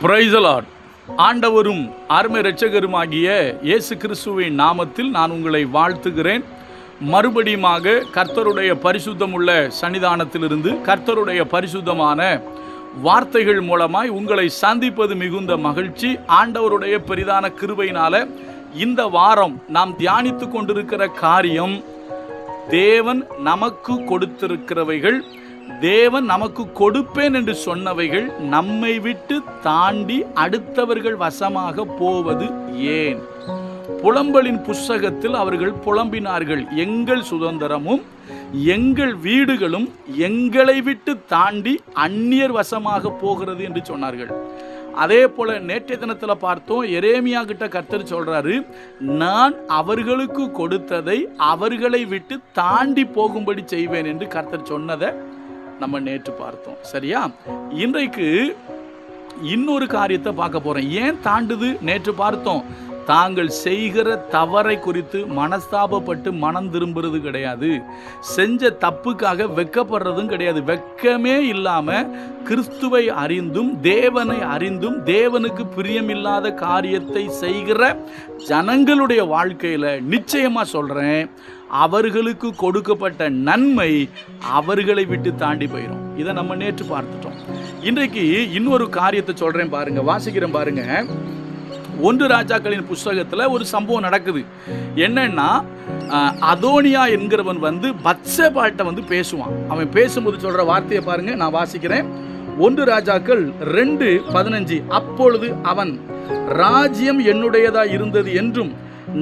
Praise the Lord. ஆண்டவரும் அருமை இரட்சகருமாகிய இயேசு கிறிஸ்துவின் நாமத்தில் நான் உங்களை வாழ்த்துகிறேன். மறுபடியுமாக கர்த்தருடைய பரிசுத்தமுள்ள சன்னிதானத்திலிருந்து கர்த்தருடைய பரிசுத்தமான வார்த்தைகள் மூலமாய் உங்களை சந்திப்பது மிகுந்த மகிழ்ச்சி. ஆண்டவருடைய பெரிதான கிருபையினால இந்த வாரம் நாம் தியானித்து கொண்டிருக்கிற காரியம், தேவன் நமக்கு கொடுத்திருக்கிறவைகள், தேவன் நமக்கு கொடுப்பேன் என்று சொன்னவைகள் நம்மை விட்டு தாண்டி அடுத்தவர்கள் வசமாக போவது ஏன்? புலம்பலின் புஸ்தகத்தில் அவர்கள் புலம்பினார்கள், எங்கள் சுதந்திரமும் எங்கள் வீடுகளும் எங்களை விட்டு தாண்டி அந்நியர் வசமாக போகிறது என்று சொன்னார்கள். அதே போல நேற்றைய தினத்தில் பார்த்தோம், எரேமியா கிட்ட கர்த்தர் சொல்றாரு, நான் அவர்களுக்கு கொடுத்ததை அவர்களை விட்டு தாண்டி போகும்படி செய்வேன் என்று கர்த்தர் சொன்னதை நம்ம நேற்று பார்த்தோம். சரியா? இன்றைக்கு இன்னொரு காரியத்தை பார்க்க போறேன். ஏன் தாண்டுது? நேற்று பார்த்தோம், தாங்கள் செய்கிற தவறை குறித்து மனஸ்தாபப்பட்டு மனம் திரும்புறது கிடையாது, செஞ்ச தப்புக்காக வெட்கப்படுறதும் கிடையாது. வெட்கமே இல்லாம கிறிஸ்துவை அறிந்தும் தேவனை அறிந்தும் தேவனுக்கு பிரியமில்லாத காரியத்தை செய்கிற ஜனங்களுடைய வாழ்க்கையில நிச்சயமா சொல்றேன், அவர்களுக்கு கொடுக்கப்பட்ட நன்மை அவர்களை விட்டு தாண்டி போயிடும். இதை நம்ம நேற்று பார்த்துட்டோம். இன்றைக்கு இன்னொரு காரியத்தை சொல்றேன் பாருங்க, வாசிக்கிறேன் பாருங்க. 1 ராஜாக்களின் புஸ்தகத்தில் ஒரு சம்பவம் நடக்குது. என்னன்னா, அதோனியா என்கிறவன் பத்சேபாட்ட பேசுவான். அவன் பேசும்போது சொல்ற வார்த்தையை பாருங்க, நான் வாசிக்கிறேன். 1 ராஜாக்கள் 2:15. அப்பொழுது அவன், ராஜ்யம் என்னுடையதா இருந்தது என்றும்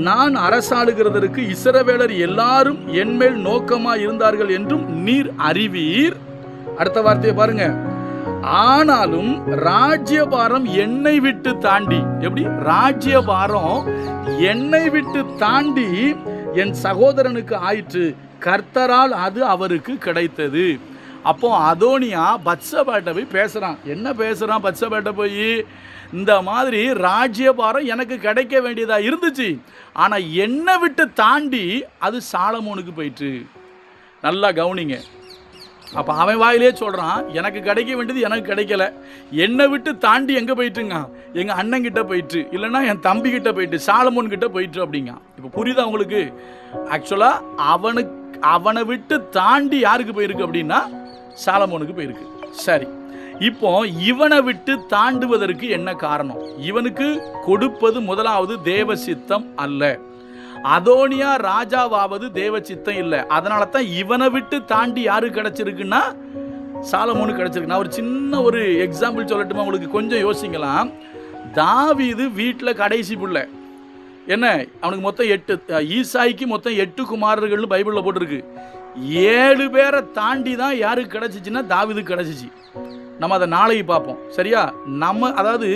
நான் அரசாளுகிறதற்கு இஸ்ரவேலர் எல்லாரும் என்மேல் நோக்கமா இருந்தார்கள் என்றும் நீர் அறிவீர். அடுத்த வார்த்தையை பாருங்க, ஆனாலும் ராஜ்யபாரம் என்னை விட்டு தாண்டி, எப்படி ராஜ்யபாரம் என்னை விட்டு தாண்டி என் சகோதரனுக்கு ஆயிற்று, கர்த்தரால் அது அவருக்கு கிடைத்தது. அப்போ அதோனியா பத்சேபாட்ட போய் பேசுறான். என்ன பேசுறான் பத்சேபாட்ட போய்? இந்த மாதிரி ராஜ்யபாரம் எனக்கு கிடைக்க வேண்டியதா இருந்துச்சு, ஆனா என்னை விட்டு தாண்டி அது சாலமோனுக்கு போயிட்டு. நல்லா கவனிங்க. அப்போ அவன் வாயிலே சொல்கிறான், எனக்கு கிடைக்க வேண்டியது எனக்கு கிடைக்கல, என்னை விட்டு தாண்டி எங்கே போயிட்டுங்க? எங்கள் அண்ணங்கிட்ட போயிட்டு, இல்லைன்னா என் தம்பிக்கிட்ட போயிட்டு, சாலமோன் கிட்ட போயிட்டு அப்படிங்க. இப்போ புரியுதா உங்களுக்கு? ஆக்சுவலாக அவனை விட்டு தாண்டி யாருக்கு போயிருக்கு அப்படின்னா சாலமோனுக்கு போயிருக்கு. சரி, இப்போ இவனை விட்டு தாண்டுவதற்கு என்ன காரணம்? இவனுக்கு கொடுப்பது முதலாவது தேவ சித்தம் அல்ல. அதோனியா ராஜாவாவது தேவ சித்தம் இல்லை. அதனால தான் இவனை விட்டு தாண்டி யாரு கிடைச்சிருக்குன்னா சாலமோனுக்கு கிடைச்சிருக்கு. நான் ஒரு சின்ன ஒரு எக்ஸாம்பிள் சொல்லட்டுமா உங்களுக்கு? கொஞ்சம் யோசிக்கலாம். தாவீது வீட்டில் கடைசி பிள்ளை. என்ன, அவனுக்கு மொத்தம் 8, ஈசாய்க்கு மொத்தம் 8 குமாரர்கள்னு பைபிளில் போட்டிருக்கு. 7 பேரை தாண்டி தான் யாருக்கு கிடைச்சிச்சுன்னா தாவீதுக்கு கிடைச்சிச்சு. நம்ம அதை நாளைக்கு பார்ப்போம். சரியா? அதாவது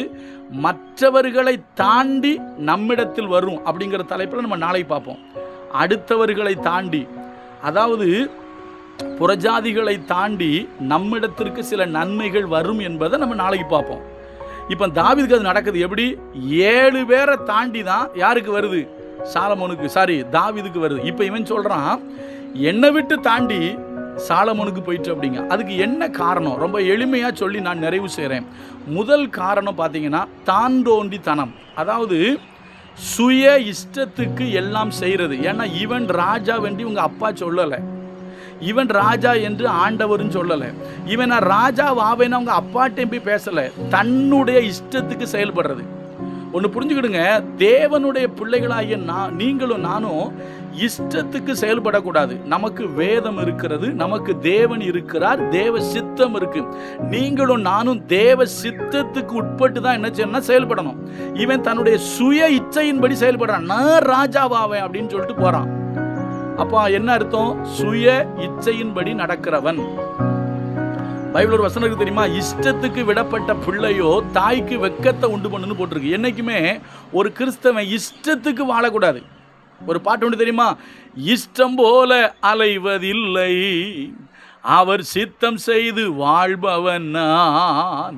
மற்றவர்களை தாண்டி நம்மிடத்தில் வரும் அப்படிங்கிற தலைப்பில் நம்ம நாளைக்கு பார்ப்போம். அடுத்தவர்களை தாண்டி, அதாவது புறஜாதிகளை தாண்டி நம்மிடத்திற்கு சில நன்மைகள் வரும் என்பதை நம்ம நாளைக்கு பார்ப்போம். இப்போ தாவீதுக்கு அது நடக்குது. எப்படி? 7 பேரை தாண்டி தான் யாருக்கு வருது? தாவீதுக்கு வருது. இப்போ இவன் சொல்றான், என்னை விட்டு தாண்டி சாலமோனுக்கு போயிட்டு அப்படிங்க. அதுக்கு என்ன காரணம்? ரொம்ப எளிமையாக சொல்லி நான் நிறைவு செய்கிறேன். முதல் காரணம் பார்த்தீங்கன்னா தாண்டோண்டித்தனம். அதாவது சுய இஷ்டத்துக்கு எல்லாம் செய்கிறது. ஏன்னா இவன் ராஜா என்று இவங்க அப்பா சொல்லலை, இவன் ராஜா என்று ஆண்டவரும் சொல்லலை. இவன் நான் ராஜா வாவேன்னு அவங்க அப்பாட்டையும் போய் பேசலை, தன்னுடைய இஷ்டத்துக்கு செயல்படுறது. ஒன்று புரிஞ்சுக்கிடுங்க, தேவனுடைய பிள்ளைகளாகிய நீங்களும் நானும் இஷ்டத்துக்கு செயல்படக்கூடாது. நமக்கு வேதம் இருக்கிறது, நமக்கு தேவன் இருக்கிறார், தேவ சித்தம் இருக்கு. நீங்களும் நானும் தேவ சித்தத்துக்கு உட்பட்டு தான் என்ன செய்யணும்? செயல்படணும். இவன் தன்னுடைய சுய இச்சையின்படி செயல்படுறான். நான் ராஜாவாவேன் அப்படின்னு சொல்லிட்டு போறான். அப்போ என்ன அர்த்தம்? சுய இச்சையின்படி நடக்கிறவன். பைபிள் ஒரு வசனம் இருக்கு தெரியுமா? இஷ்டத்துக்கு விடப்பட்ட பிள்ளையோ தாய்க்கு வெக்கத்தை உண்டு பண்ணுன்னு போட்டிருக்கு. என்னைக்குமே ஒரு கிறிஸ்தவன் இஷ்டத்துக்கு வாழக்கூடாது. ஒரு பாட்டு உண்டு தெரியுமா? இஷ்டம் போல அலைவதில்லை, அவர் சித்தம் செய்து வாழ்பவன் நான்.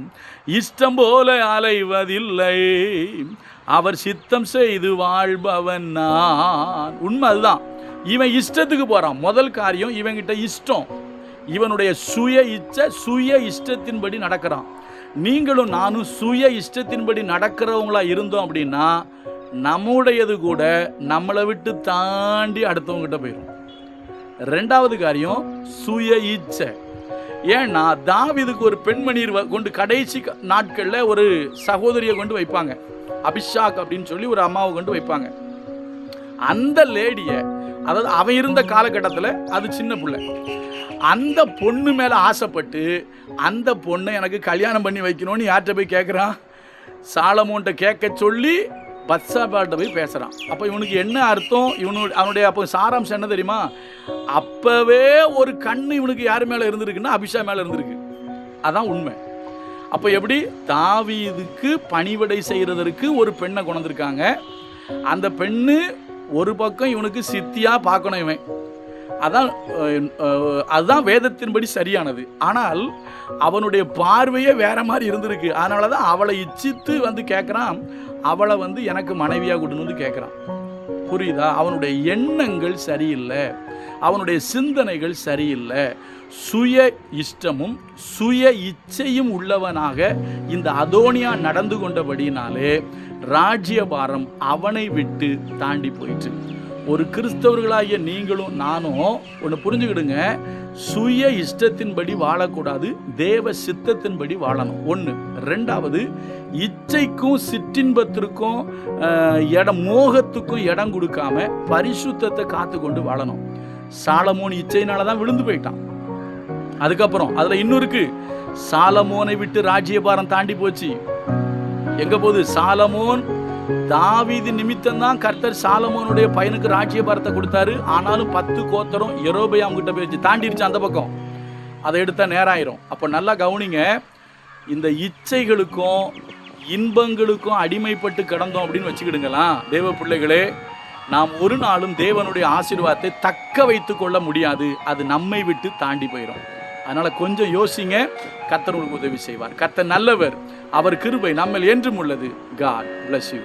இஷ்டம் போல அலைவதில்லை, அவர் சித்தம் செய்து வாழ்பவன் நான். உண்மை அதுதான். இவன் இஷ்டத்துக்கு போறான். முதல் காரியம், இவன்கிட்ட இஷ்டம், இவனுடைய சுய இஷ்டத்தின்படி நடக்கிறான். நீங்களும் நானும் சுய இஷ்டத்தின்படி நடக்கிறவங்களா இருந்தோம் அப்படின்னா நம்முடையது கூட நம்மளை விட்டு தாண்டி அடுத்தவங்ககிட்ட போயிடும். ரெண்டாவது காரியம் சுய இச்சை. ஏன்னா தாவீதுக்கு ஒரு பெண்மணி கொண்டு கடைசி நாட்களில் ஒரு சகோதரியை கொண்டு வைப்பாங்க, அபிஷாக் அப்படின்னு சொல்லி ஒரு அம்மாவை கொண்டு வைப்பாங்க. அந்த லேடியை, அதாவது அவன் இருந்த காலகட்டத்தில் அது சின்ன பிள்ளை, அந்த பொண்ணு மேலே ஆசைப்பட்டு அந்த பொண்ணை எனக்கு கல்யாணம் பண்ணி வைக்கணும்னு யார்கிட்ட போய் கேட்குறான்? சாலமோன்ட்ட கேட்க சொல்லி பத்சாபாட்ட போய் பேசுகிறான். அப்போ இவனுக்கு என்ன அர்த்தம்? அவனுடைய அப்போ சாராம்சம் என்ன தெரியுமா? அப்போவே ஒரு கண்ணு இவனுக்கு யார் மேலே இருந்திருக்குன்னா அபிஷா மேலே இருந்திருக்கு. அதான் உண்மை. அப்போ எப்படி தாவீதுக்கு பணிவிடை செய்கிறதற்கு ஒரு பெண்ணை கொண்டிருக்காங்க. அந்த பெண்ணு ஒரு பக்கம் இவனுக்கு சித்தியாக பார்க்கணும் இவன். அதுதான் வேதத்தின்படி சரியானது. ஆனால் அவனுடைய பார்வையே வேற மாதிரி இருந்திருக்கு. அதனால தான் அவளை இச்சித்து வந்து கேட்குறான், அவளை வந்து எனக்கு மனைவியாக கொடுன்னு வந்து கேட்குறான். புரியுதா? அவனுடைய எண்ணங்கள் சரியில்லை, அவனுடைய சிந்தனைகள் சரியில்லை. சுய இஷ்டமும் சுய இச்சையும் உள்ளவனாக இந்த அதோனியா நடந்து கொண்டபடினாலே ராஜ்யபாரம் அவனை விட்டு தாண்டி போயிற்று. ஒரு கிறிஸ்தவர்களாகிய நீங்களும் நானும் ஒன்று புரிஞ்சுக்கிடுங்க, சுய இஷ்டத்தின்படி வாழக்கூடாது, தேவ சித்தத்தின்படி வாழணும். ஒன்று. ரெண்டாவது, இச்சைக்கும் சிற்றின்பத்திற்கும் மோகத்துக்கும் இடம் கொடுக்காம பரிசுத்தத்தை காத்து கொண்டு வாழணும். சாலமோன் இச்சையினால தான் விழுந்து போயிட்டான். அதுக்கப்புறம் அதுல இன்னும் இருக்கு, சாலமோனை விட்டு ராஜ்யபாரம் தாண்டி போச்சு. எங்க போகுது? சாலமோன் தாவீது நிமித்தம் தான் கர்த்தர் சாலமோனுடைய பையனுக்கு ராஜ்யபாரத்தை கொடுத்தாரு. ஆனாலும் 10 கோத்திரம் யெரொபெயாம் கிட்ட போய் தாண்டிடுச்சு அந்த பக்கம். அதை எடுத்தா நேராயிரும். அப்போ நல்லா கவனிங்க, இந்த இச்சைகளுக்கும் இன்பங்களுக்கும் அடிமைப்பட்டு கிடந்தோம் அப்படின்னு வச்சுக்கிடுங்களா தேவ பிள்ளைகளே, நாம் ஒரு நாளும் தேவனுடைய ஆசீர்வாதத்தை தக்க வைத்து கொள்ள முடியாது. அது நம்மை விட்டு தாண்டி போயிடும். அதனால கொஞ்சம் யோசிங்க, கர்த்தர் உங்களுக்கு உதவி செய்வார். கர்த்தர் நல்லவர், அவர் கிருபை நம்மில் என்றும் உள்ளது. God bless you.